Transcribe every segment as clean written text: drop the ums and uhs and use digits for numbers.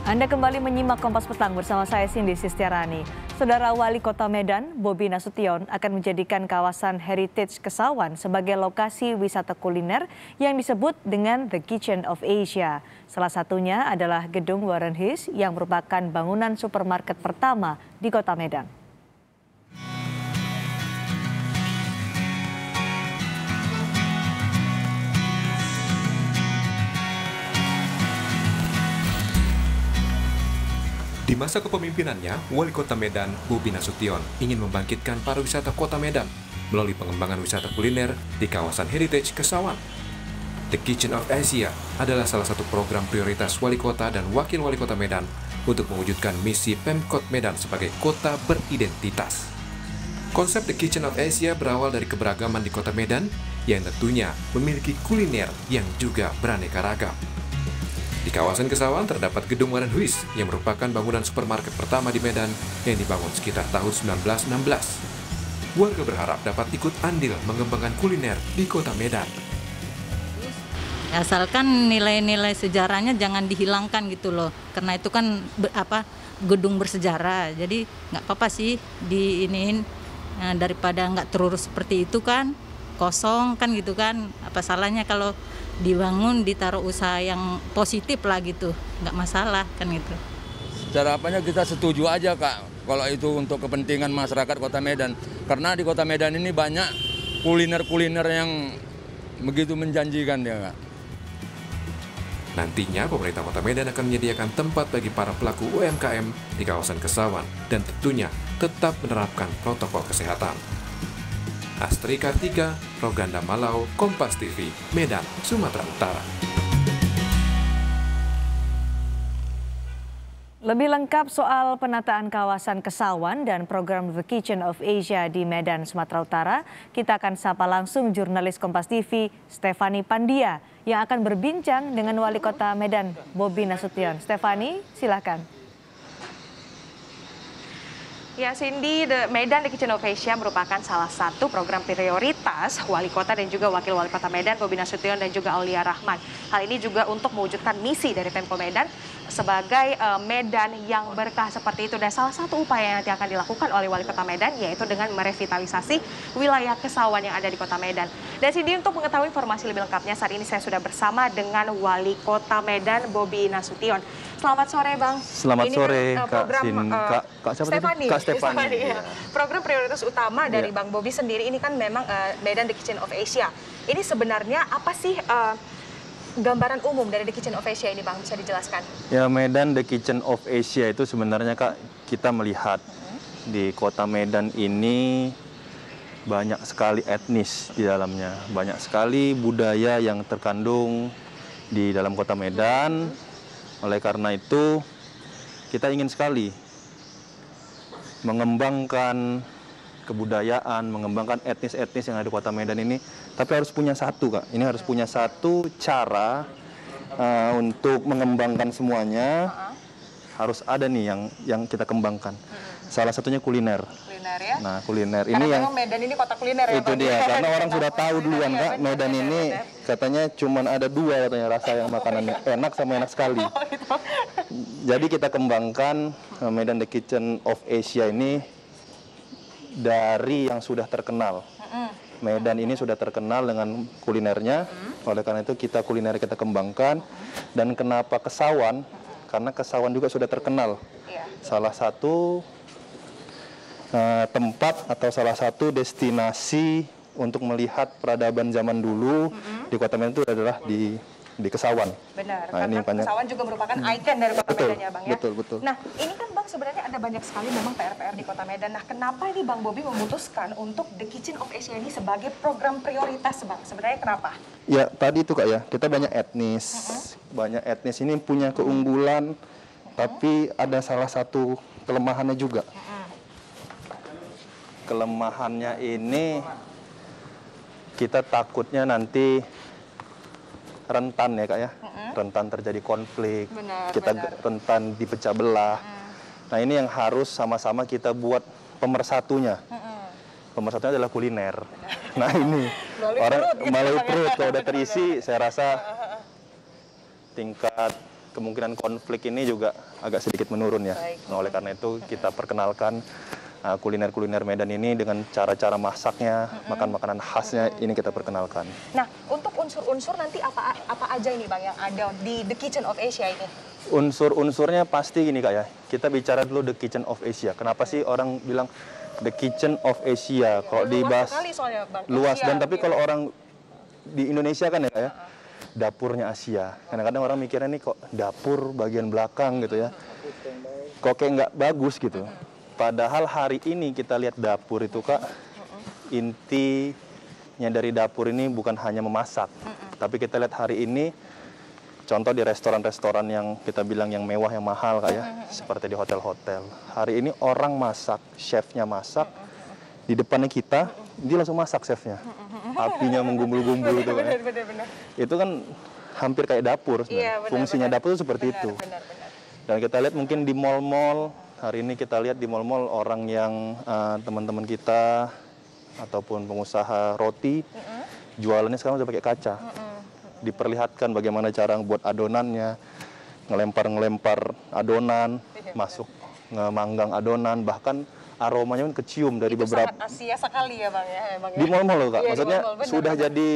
Anda kembali menyimak Kompas Petang bersama saya Cindy Sistiarani. Saudara Wali Kota Medan, Bobi Nasution, akan menjadikan kawasan Heritage Kesawan sebagai lokasi wisata kuliner yang disebut dengan The Kitchen of Asia. Salah satunya adalah Gedung Warren His yang merupakan bangunan supermarket pertama di Kota Medan. Di masa kepemimpinannya, Wali Kota Medan, Bobi Nasution, ingin membangkitkan pariwisata Kota Medan melalui pengembangan wisata kuliner di kawasan Heritage Kesawan. The Kitchen of Asia adalah salah satu program prioritas Wali Kota dan Wakil Wali Kota Medan untuk mewujudkan misi Pemkot Medan sebagai kota beridentitas. Konsep The Kitchen of Asia berawal dari keberagaman di Kota Medan yang tentunya memiliki kuliner yang juga beraneka ragam. Di kawasan Kesawan terdapat Gedung Warren His yang merupakan bangunan supermarket pertama di Medan yang dibangun sekitar tahun 1916. Warga berharap dapat ikut andil mengembangkan kuliner di Kota Medan. Asalkan nilai-nilai sejarahnya jangan dihilangkan gitu loh, karena itu kan gedung bersejarah, jadi nggak apa-apa sih diiniin daripada nggak terurus seperti itu kan, kosong kan gitu kan, apa salahnya kalau dibangun ditaruh usaha yang positif lah gitu, nggak masalah kan gitu. Secara apanya kita setuju aja Kak, kalau itu untuk kepentingan masyarakat Kota Medan, karena di Kota Medan ini banyak kuliner-kuliner yang begitu menjanjikan ya Kak. Nantinya pemerintah Kota Medan akan menyediakan tempat bagi para pelaku UMKM di kawasan Kesawan dan tentunya tetap menerapkan protokol kesehatan. Astri Kartika, Roganda Malau, Kompas TV, Medan, Sumatera Utara. Lebih lengkap soal penataan kawasan Kesawan dan program The Kitchen of Asia di Medan, Sumatera Utara, kita akan sapa langsung jurnalis Kompas TV, Stefani Pandia, yang akan berbincang dengan Wali Kota Medan, Bobi Nasution. Stefani, silakan. Ya, Cindy, Medan The Kitchen of Asia merupakan salah satu program prioritas Wali Kota dan juga Wakil Wali Kota Medan, Bobi Nasution dan juga Aulia Rahman. Hal ini juga untuk mewujudkan misi dari Pemko Medan sebagai Medan yang berkah seperti itu. Dan salah satu upaya yang nanti akan dilakukan oleh Wali Kota Medan yaitu dengan merevitalisasi wilayah Kesawan yang ada di Kota Medan. Dan Cindy, untuk mengetahui informasi lebih lengkapnya, saat ini saya sudah bersama dengan Wali Kota Medan, Bobi Nasution. Selamat sore, Bang. Selamat sore, program, Kak siapa Stefani. Kak Stefani. Ya. Program prioritas utama dari Bang Bobi sendiri ini kan memang Medan The Kitchen of Asia. Ini sebenarnya apa sih gambaran umum dari The Kitchen of Asia ini, Bang? Bisa dijelaskan? Ya, Medan The Kitchen of Asia itu sebenarnya Kak, kita melihat di Kota Medan ini banyak sekali etnis di dalamnya. Banyak sekali budaya yang terkandung di dalam Kota Medan. Oleh karena itu, kita ingin sekali mengembangkan kebudayaan, mengembangkan etnis-etnis yang ada di Kota Medan ini. Tapi harus punya satu, Kak. Ini harus punya satu cara untuk mengembangkan semuanya. Harus ada nih yang kita kembangkan. Salah satunya kuliner. Kuliner ya? Nah, kuliner karena ini yang Medan ini kota kuliner ya, itu Bang? dia, karena orang sudah tahu duluan Kak, Medan ini katanya cuma ada dua katanya rasa yang makanannya enak sama enak sekali. Jadi kita kembangkan Medan The Kitchen of Asia ini dari yang sudah terkenal. Medan ini sudah terkenal dengan kulinernya, oleh karena itu kuliner kita kembangkan. Dan kenapa Kesawan? Karena Kesawan juga sudah terkenal. Salah satu tempat atau salah satu destinasi untuk melihat peradaban zaman dulu di Kota Medan itu adalah di Kesawan. Benar, nah, karena Kesawan juga merupakan ikon dari Kota Medan ya, Bang ya? Betul. Nah, ini kan Bang sebenarnya ada banyak sekali memang PR-PR di Kota Medan. Nah, kenapa ini Bang Bobi memutuskan untuk The Kitchen of Asia ini sebagai program prioritas, Bang? Sebenarnya kenapa? Ya, tadi itu Kak ya, kita banyak etnis. Banyak etnis ini punya keunggulan, tapi ada salah satu kelemahannya juga. Kelemahannya ini kita takutnya nanti rentan ya Kak ya, rentan terjadi konflik, rentan dipecah belah. Nah, ini yang harus sama-sama kita buat pemersatunya. Pemersatunya adalah kuliner. Nah, ini melalui perut, kalau udah terisi, saya rasa tingkat kemungkinan konflik ini juga agak sedikit menurun ya. Nah, oleh karena itu kita perkenalkan kuliner-kuliner Medan ini dengan cara-cara masaknya, makan makanan khasnya ini kita perkenalkan. Nah, untuk unsur-unsur nanti apa aja ini Bang yang ada di The Kitchen of Asia ini? Unsur-unsurnya pasti gini Kak ya. Kita bicara dulu The Kitchen of Asia. Kenapa sih orang bilang The Kitchen of Asia? Kalau dibahas luas dan tapi kalau orang di Indonesia kan ya Kak ya, dapurnya Asia. Kadang-kadang orang mikirnya nih kok dapur bagian belakang gitu ya. Kok kayak nggak bagus gitu. Padahal hari ini kita lihat dapur itu Kak, intinya dari dapur ini bukan hanya memasak. Tapi kita lihat hari ini, contoh di restoran-restoran yang kita bilang yang mewah, yang mahal Kak ya, seperti di hotel-hotel. Hari ini orang masak, chefnya masak, di depannya kita, dia langsung masak chefnya. Apinya menggumpul-gumpul itu Kak ya. Itu kan hampir kayak dapur sebenarnya. Fungsinya dapur itu seperti itu. Dan kita lihat mungkin di mall-mall, hari ini kita lihat di mall-mall orang yang teman-teman kita ataupun pengusaha roti jualannya sekarang udah pakai kaca. Diperlihatkan bagaimana cara buat adonannya, ngelempar adonan, masuk ngemanggang adonan, bahkan aromanya pun kecium dari itu beberapa. Sangat Asia sekali ya Bang ya. Emang Di mall-mall loh Kak, iya, maksudnya bener, sudah jadi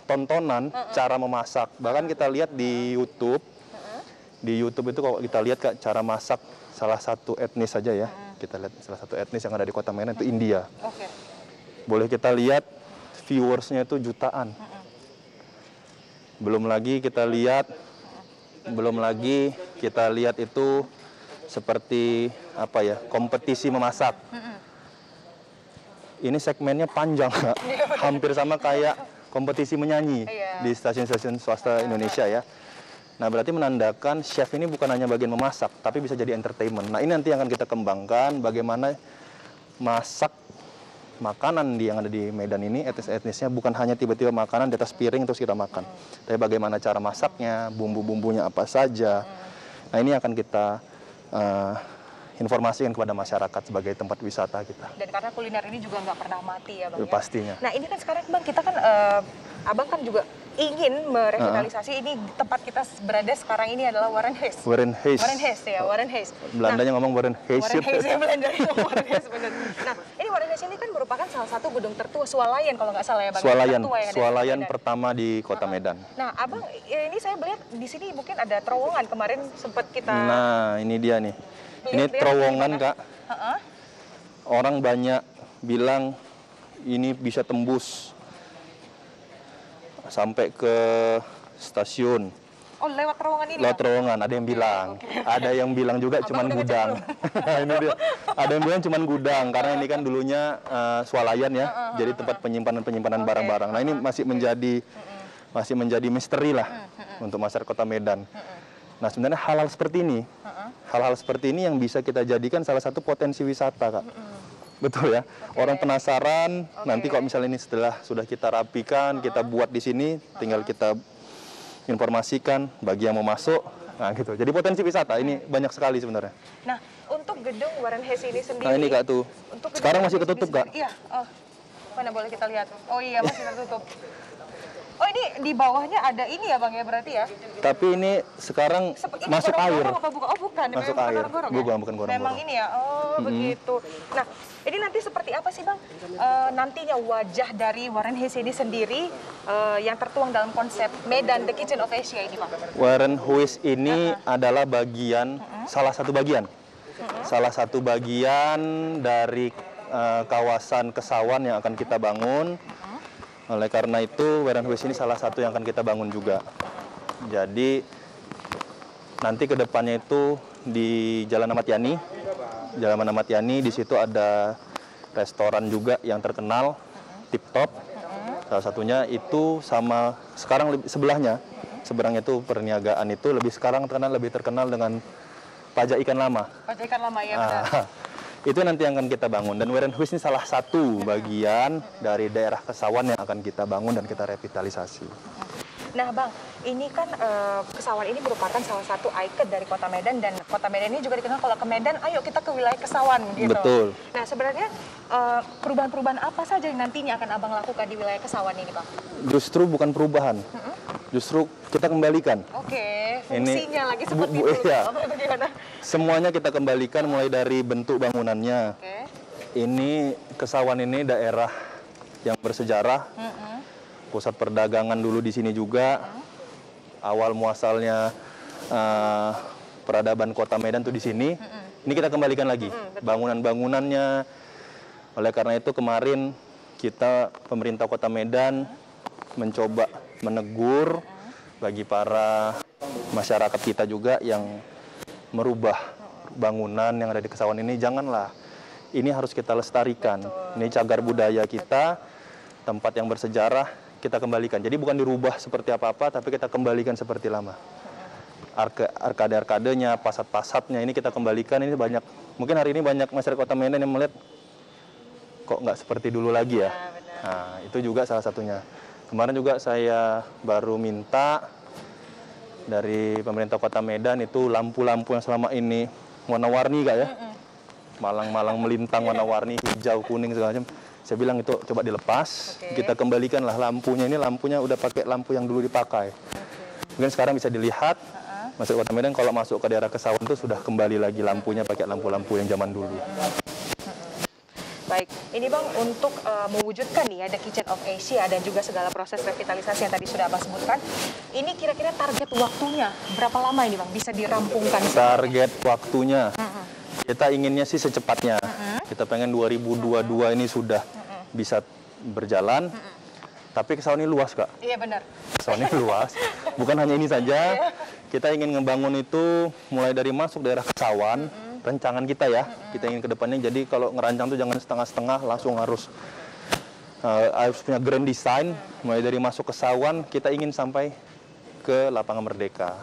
tontonan cara memasak. Bahkan kita lihat di YouTube. Di YouTube itu kalau kita lihat Kak, cara masak salah satu etnis saja ya. Kita lihat salah satu etnis yang ada di Kota Medan itu India. Boleh kita lihat viewersnya itu jutaan. Belum lagi kita lihat itu seperti apa ya, kompetisi memasak. Ini segmennya panjang Kak. Hampir sama kayak kompetisi menyanyi di stasiun-stasiun swasta Indonesia ya. Nah, berarti menandakan chef ini bukan hanya bagian memasak, tapi bisa jadi entertainment. Nah, ini nanti yang akan kita kembangkan, bagaimana masak makanan yang ada di Medan ini, etnis-etnisnya bukan hanya tiba-tiba makanan di atas piring terus kita makan. Tapi bagaimana cara masaknya, bumbu-bumbunya apa saja. Nah, ini akan kita informasikan kepada masyarakat sebagai tempat wisata kita. Dan karena kuliner ini juga nggak pernah mati ya Bang ya? Pastinya. Nah, ini kan sekarang Bang, kita kan, Abang kan juga ingin merevitalisasi ini tempat kita berada sekarang ini adalah Warenhuis. Warenhuis. Belandanya ngomong Warenhuis. Warenhuis ya, Belandanya Warenhuis, benar. Nah, ini Warenhuis ini kan merupakan salah satu gedung tertua swalayan kalau nggak salah ya Bang. Swalayan pertama di Kota Medan. Nah, Abang, ini saya melihat di sini mungkin ada terowongan, kemarin sempat kita. Nah, ini dia nih. Ini terowongan Kak. Orang banyak bilang ini bisa tembus sampai ke stasiun. Oh, lewat terowongan ini? Lewat terowongan, ada yang bilang. Ada yang bilang juga cuman gudang. Ini dia. Ada yang bilang cuman gudang, karena ini kan dulunya swalayan ya, jadi tempat penyimpanan barang-barang. Nah, ini masih menjadi misteri lah untuk masyarakat Kota Medan. Nah, sebenarnya hal-hal seperti ini yang bisa kita jadikan salah satu potensi wisata Kak. Betul ya. Orang penasaran, nanti kalau misalnya ini sudah kita rapikan, kita buat di sini, tinggal kita informasikan bagi yang mau masuk. Nah, gitu. Jadi potensi wisata ini banyak sekali sebenarnya. Nah, untuk gedung Warenhuis ini sendiri. Nah, ini Kak tuh. Sekarang masih ketutup Kak. Iya. Oh, mana boleh kita lihat? Oh iya, masih tertutup. Oh, ini di bawahnya ada ini ya Bang ya, berarti ya? Tapi ini sekarang masuk air. Oh, bukan. Masuk air. Bukan gorong-gorong. Memang ini ya. Oh, begitu. Nah, ini nanti seperti apa sih Bang? Nantinya wajah dari Warenhuis ini sendiri yang tertuang dalam konsep Medan The Kitchen of Asia ini Bang? Warenhuis ini adalah salah satu bagian dari kawasan Kesawan yang akan kita bangun. Oleh karena itu, Warenhuis ini salah satu yang akan kita bangun juga. Jadi, nanti ke depannya itu di Jalan Ahmad Yani, di situ ada restoran juga yang terkenal, Tip Top. Salah satunya itu sama sekarang sebelahnya itu perniagaan itu lebih terkenal dengan Pajak Ikan Lama. Pajak Ikan Lama ya benar. Itu nanti yang akan kita bangun. Dan Warenhuis ini salah satu bagian dari daerah Kesawan yang akan kita bangun dan kita revitalisasi. Nah Bang, ini kan Kesawan ini merupakan salah satu ikon dari Kota Medan, dan Kota Medan ini juga dikenal kalau ke Medan, ayo kita ke wilayah Kesawan gitu. Betul. Nah sebenarnya perubahan-perubahan apa saja yang nantinya akan Abang lakukan di wilayah Kesawan ini Bang? Justru bukan perubahan, justru kita kembalikan. Oke. fungsinya lagi seperti itu. Iya. Bagaimana? Semuanya kita kembalikan mulai dari bentuk bangunannya. Oke. Ini Kesawan ini daerah yang bersejarah. Pusat perdagangan dulu di sini juga. Awal muasalnya peradaban Kota Medan tuh di sini. Ini kita kembalikan lagi bangunan-bangunannya. Oleh karena itu kemarin kita pemerintah Kota Medan mencoba menegur bagi para masyarakat kita juga yang merubah bangunan yang ada di Kesawan ini, janganlah. Ini harus kita lestarikan. Ini cagar budaya kita, tempat yang bersejarah, kita kembalikan. Jadi bukan dirubah seperti apa-apa, tapi kita kembalikan seperti lama. Arkade-arkadenya, pasat-pasatnya, ini kita kembalikan. Ini banyak, mungkin hari ini banyak masyarakat Kota Medan yang melihat, kok nggak seperti dulu lagi ya. Nah, itu juga salah satunya. Kemarin juga saya baru minta dari pemerintah Kota Medan itu lampu-lampu yang selama ini warna-warni Kak ya. Malang-malang melintang warna-warni, hijau, kuning segala macam. Saya bilang itu coba dilepas, kita kembalikanlah lampunya. Ini lampunya udah pakai lampu yang dulu dipakai. Mungkin sekarang bisa dilihat, masyarakat Kota Medan kalau masuk ke daerah Kesawan itu sudah kembali lagi lampunya pakai lampu-lampu yang zaman dulu. Baik, ini Bang untuk mewujudkan nih ya The Kitchen of Asia dan juga segala proses revitalisasi yang tadi sudah Abang sebutkan, ini kira-kira target waktunya berapa lama ini Bang bisa dirampungkan? Target waktunya, kita inginnya sih secepatnya. Kita pengen 2022 ini sudah bisa berjalan, tapi Kesawan ini luas Kak. Iya benar. Kesawan ini luas, bukan hanya ini saja. Kita ingin ngebangun itu mulai dari masuk daerah Kesawan, rencangan kita ya, kita ingin ke depannya. Jadi kalau ngerancang tuh jangan setengah-setengah, langsung harus punya grand design. Mulai dari masuk Kesawan, kita ingin sampai ke Lapangan Merdeka.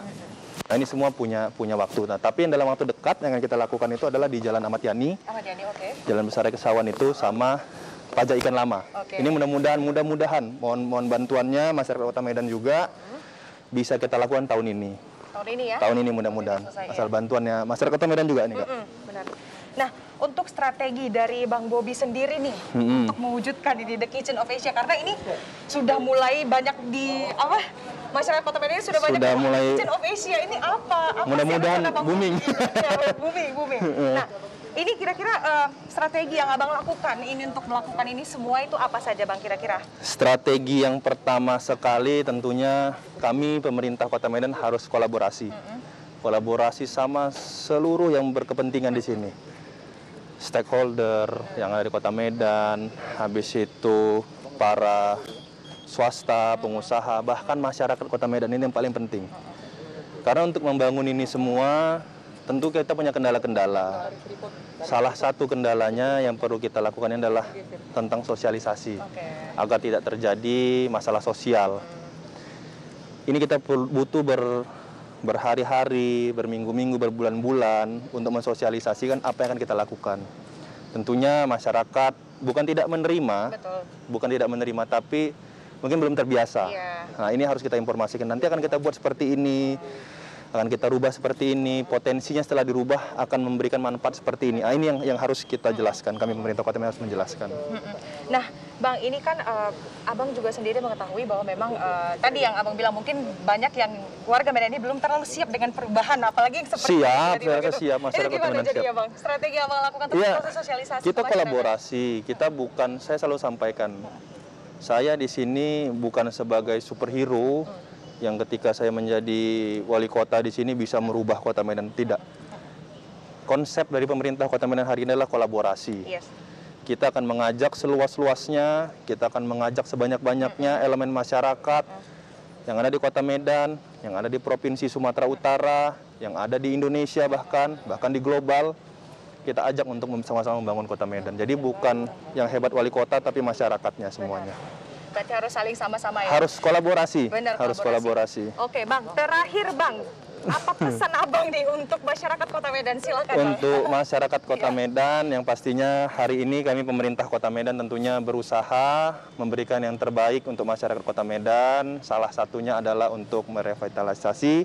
Nah ini semua punya waktu. Nah tapi yang dalam waktu dekat yang akan kita lakukan itu adalah di Jalan Ahmad Yani, Jalan Besar Kesawan itu sama Pajak Ikan Lama. Ini mudah-mudahan, mohon bantuannya masyarakat Kota Medan juga bisa kita lakukan tahun ini. Tahun ini ya? Tahun ini mudah-mudahan. Asal bantuannya masyarakat Kota Medan juga nih Kak. Benar. Nah, untuk strategi dari Bang Bobi sendiri nih untuk mewujudkan ini The Kitchen of Asia, karena ini sudah mulai banyak di masyarakat Kota Medan ini sudah banyak mulai Kitchen of Asia ini apa mudah-mudahan booming. Ya, booming. Nah, ini kira-kira strategi yang Abang lakukan ini untuk melakukan ini semua itu apa saja Bang kira-kira? Strategi yang pertama sekali tentunya kami pemerintah Kota Medan harus kolaborasi. Kolaborasi sama seluruh yang berkepentingan di sini. Stakeholder yang ada di Kota Medan, habis itu para swasta, pengusaha, bahkan masyarakat Kota Medan ini yang paling penting. Karena untuk membangun ini semua tentu kita punya kendala-kendala. Salah satu kendalanya yang perlu kita lakukan adalah tentang sosialisasi, agar tidak terjadi masalah sosial. Ini kita butuh berhari-hari, berminggu-minggu, berbulan-bulan untuk mensosialisasikan apa yang akan kita lakukan. Tentunya masyarakat bukan tidak menerima, tapi mungkin belum terbiasa. Nah ini harus kita informasikan. Nanti akan kita buat seperti ini, akan kita rubah seperti ini, potensinya setelah dirubah akan memberikan manfaat seperti ini. Nah, ini yang harus kita jelaskan, kami pemerintah Kota Medan harus menjelaskan. Nah, Bang, ini kan Abang juga sendiri mengetahui bahwa memang tadi yang Abang bilang mungkin banyak yang warga Medan ini belum terlalu siap dengan perubahan, apalagi yang seperti siap, masyarakat Kota Medan siap. Bang? Strategi yang Abang lakukan untuk proses sosialisasi? Kita kolaborasi, kita bukan, saya selalu sampaikan, saya di sini bukan sebagai superhero, yang ketika saya menjadi wali kota di sini bisa merubah Kota Medan, tidak. Konsep dari pemerintah Kota Medan hari ini adalah kolaborasi. Kita akan mengajak seluas-luasnya, kita akan mengajak sebanyak-banyaknya elemen masyarakat yang ada di Kota Medan, yang ada di Provinsi Sumatera Utara, yang ada di Indonesia bahkan di global. Kita ajak untuk sama-sama membangun Kota Medan. Jadi bukan yang hebat wali kota tapi masyarakatnya semuanya. Berarti harus saling sama-sama ya? Harus kolaborasi. Benar, harus kolaborasi. Oke Bang, terakhir Bang, apa pesan Abang nih untuk masyarakat Kota Medan? Silakan Bang. Untuk masyarakat Kota Medan, yang pastinya hari ini kami pemerintah Kota Medan tentunya berusaha memberikan yang terbaik untuk masyarakat Kota Medan. Salah satunya adalah untuk merevitalisasi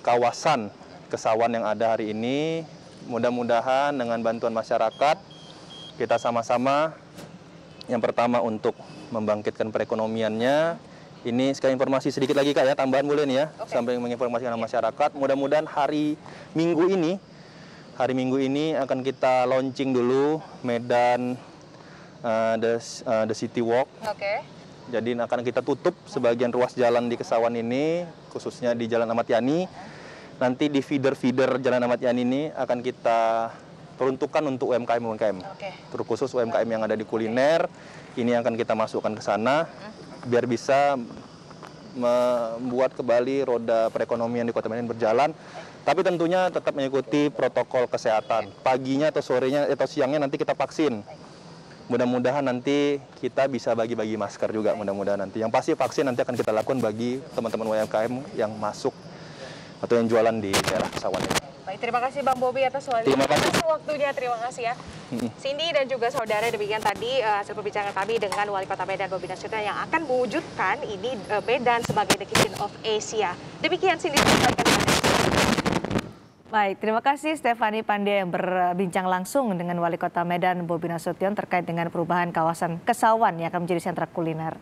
kawasan Kesawan yang ada hari ini. Mudah-mudahan dengan bantuan masyarakat, kita sama-sama yang pertama untuk membangkitkan perekonomiannya, Ini sekali informasi sedikit lagi Kak ya, tambahan boleh nih ya, sampai menginformasikan masyarakat. Mudah-mudahan hari Minggu ini akan kita launching dulu Medan the City Walk. Jadi akan kita tutup sebagian ruas jalan di Kesawan ini, khususnya di Jalan Ahmad Yani. Nanti di feeder-feeder Jalan Ahmad Yani ini akan kita peruntukkan untuk UMKM. Terkhusus UMKM yang ada di kuliner, ini akan kita masukkan ke sana, biar bisa membuat kembali roda perekonomian di Kota Medan berjalan. Tapi tentunya tetap mengikuti protokol kesehatan. Paginya atau sorenya atau siangnya nanti kita vaksin. Mudah-mudahan nanti kita bisa bagi-bagi masker juga, mudah-mudahan nanti. Yang pasti vaksin nanti akan kita lakukan bagi teman-teman UMKM yang masuk atau yang jualan di daerah Kesawan ini. Baik, terima kasih Bang Bobi atas waktunya, terima kasih ya. Cindy dan juga saudara, demikian tadi hasil perbincangan kami dengan Wali Kota Medan Bobi Nasution yang akan mewujudkan ini Medan sebagai the Kitchen of Asia. Demikian Cindy. Baik, terima kasih Stefani Pandey yang berbincang langsung dengan Wali Kota Medan Bobi Nasution terkait dengan perubahan kawasan Kesawan yang akan menjadi sentra kuliner.